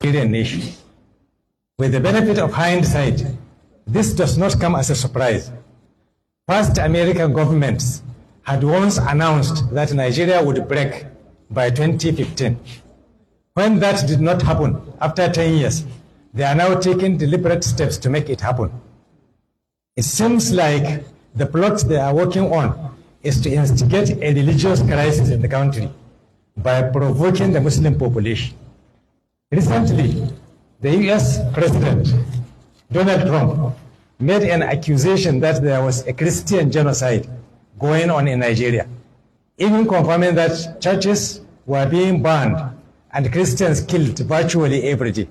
Nigerian nation. With the benefit of hindsight, this does not come as a surprise. Past American governments had once announced that Nigeria would break by 2015. When that did not happen, after 10 years, they are now taking deliberate steps to make it happen. It seems like the plot they are working on is to instigate a religious crisis in the country by provoking the Muslim population. Recently, the US President, Donald Trump, made an accusation that there was a Christian genocide going on in Nigeria, even confirming that churches were being burned and Christians killed virtually every day.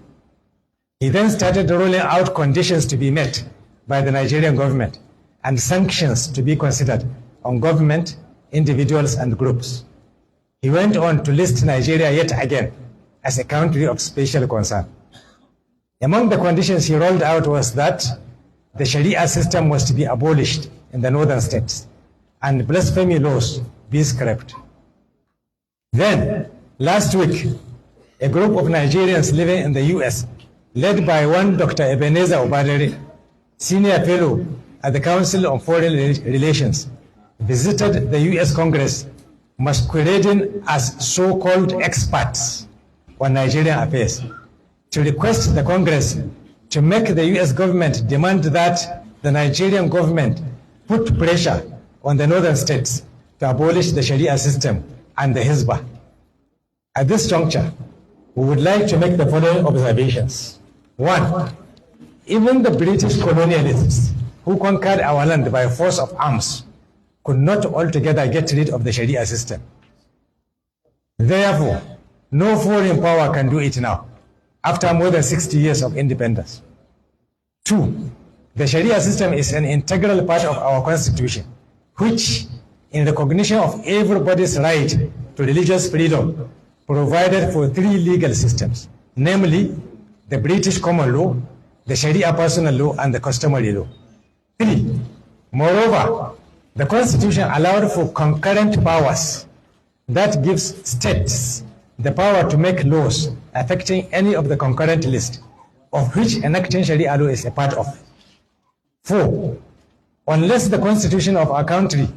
He then started rolling out conditions to be met by the Nigerian government and sanctions to be considered on government, individuals, and groups. He went on to list Nigeria yet again as a country of special concern. Among the conditions he rolled out was that the Sharia system was to be abolished in the northern states and blasphemy laws be scrapped. Then, last week, a group of Nigerians living in the US, led by one Dr. Ebenezer Obadere, senior fellow at the Council on Foreign Relations, visited the US Congress masquerading as so-called experts on Nigerian affairs to request the Congress to make the US government demand that the Nigerian government put pressure on the northern states to abolish the Sharia system and the Hizbah. At this juncture, we would like to make the following observations. One, even the British colonialists who conquered our land by force of arms could not altogether get rid of the Sharia system. Therefore, no foreign power can do it now, after more than 60 years of independence. Two, the Sharia system is an integral part of our constitution, which, in recognition of everybody's right to religious freedom, provided for three legal systems, namely the British common law, the Sharia personal law, and the customary law. Three, moreover, the Constitution allowed for concurrent powers that gives states the power to make laws affecting any of the concurrent list, of which enacting Sharia law is a part of. Four, unless the Constitution of our country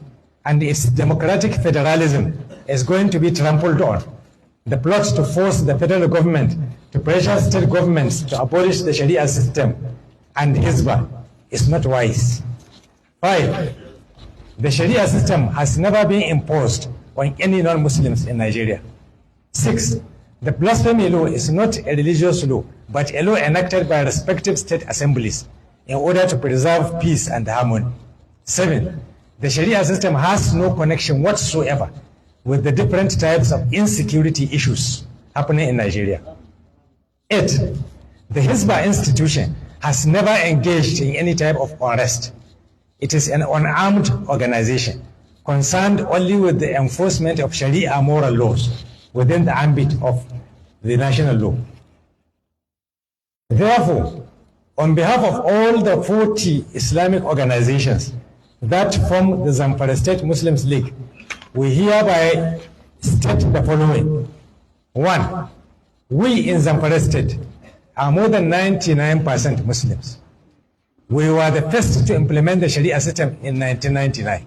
and its democratic federalism is going to be trampled on, the plot to force the federal government to pressure state governments to abolish the Sharia system and Hizbah is not wise. Five, the Sharia system has never been imposed on any non-Muslims in Nigeria. Six, the blasphemy law is not a religious law, but a law enacted by respective state assemblies in order to preserve peace and harmony. Seven, the Sharia system has no connection whatsoever with the different types of insecurity issues happening in Nigeria. Eight, the Hizbah institution has never engaged in any type of unrest. It is an unarmed organization concerned only with the enforcement of Sharia moral laws within the ambit of the national law. Therefore, on behalf of all the 40 Islamic organizations that form the Zamfara State Muslims League, we hereby state the following. One, we in Zamfara State are more than 99% Muslims. We were the first to implement the Sharia system in 1999.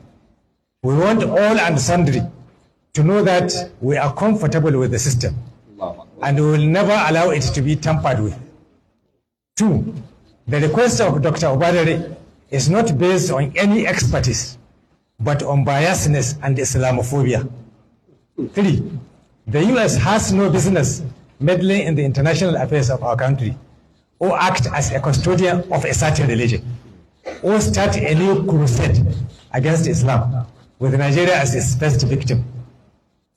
We want all and sundry to know that we are comfortable with the system and we will never allow it to be tampered with. Two, the request of Dr. Obadere is not based on any expertise, but on biasness and Islamophobia. Three, the US has no business meddling in the international affairs of our country, or act as a custodian of a certain religion, or start a new crusade against Islam, with Nigeria as its first victim.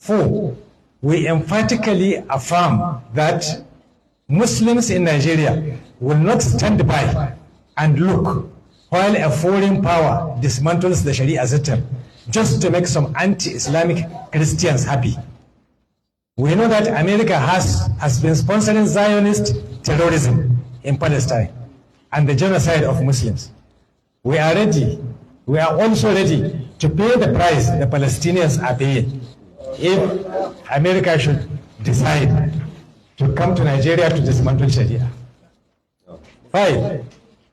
Four, we emphatically affirm that Muslims in Nigeria will not stand by and look while a foreign power dismantles the Sharia system just to make some anti-Islamic Christians happy. We know that America has been sponsoring Zionist terrorism in Palestine and the genocide of Muslims. We are also ready to pay the price the Palestinians are paying if America should decide to come to Nigeria to dismantle Sharia. 5,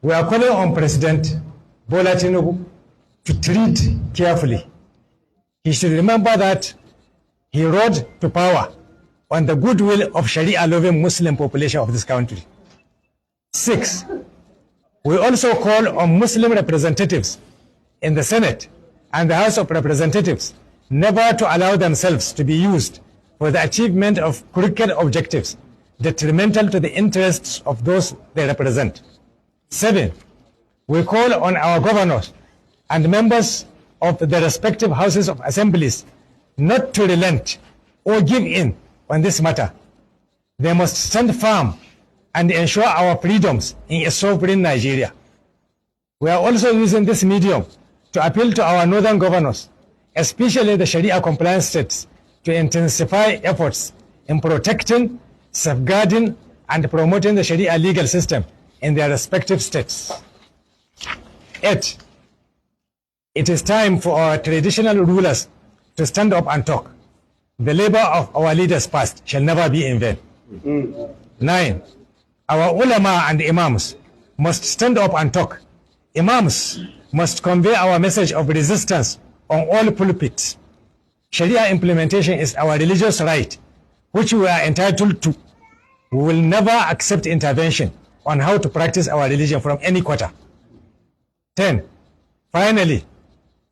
we are calling on President Bola Tinubu to treat carefully. He should remember that he rose to power on the goodwill of Sharia-loving Muslim population of this country. 6, we also call on Muslim representatives in the Senate and the House of Representatives never to allow themselves to be used for the achievement of crooked objectives detrimental to the interests of those they represent. 7, we call on our governors and members of the respective houses of assemblies not to relent or give in on this matter. They must stand firm and ensure our freedoms in a sovereign Nigeria. We are also using this medium to appeal to our northern governors, especially the Sharia compliant states, to intensify efforts in protecting, safeguarding, and promoting the Sharia legal system in their respective states. 8, it is time for our traditional rulers to stand up and talk. The labor of our leaders past shall never be in vain. 9, our ulama and imams must stand up and talk. Imams must convey our message of resistance on all pulpits. Sharia implementation is our religious right, which we are entitled to. We will never accept intervention on how to practice our religion from any quarter. 10, finally,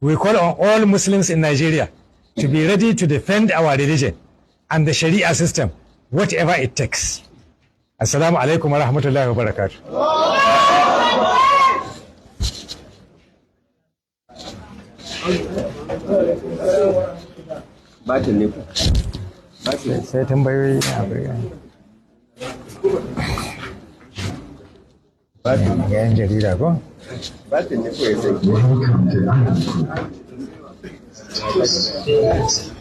we call on all Muslims in Nigeria to be ready to defend our religion and the Sharia system, whatever it takes. Assalamu alaikum wa rahmatullahi wa barakatuh. Sai tambayoyi a bayan. Ga yan jarida ko? Batin ne ko ya sai.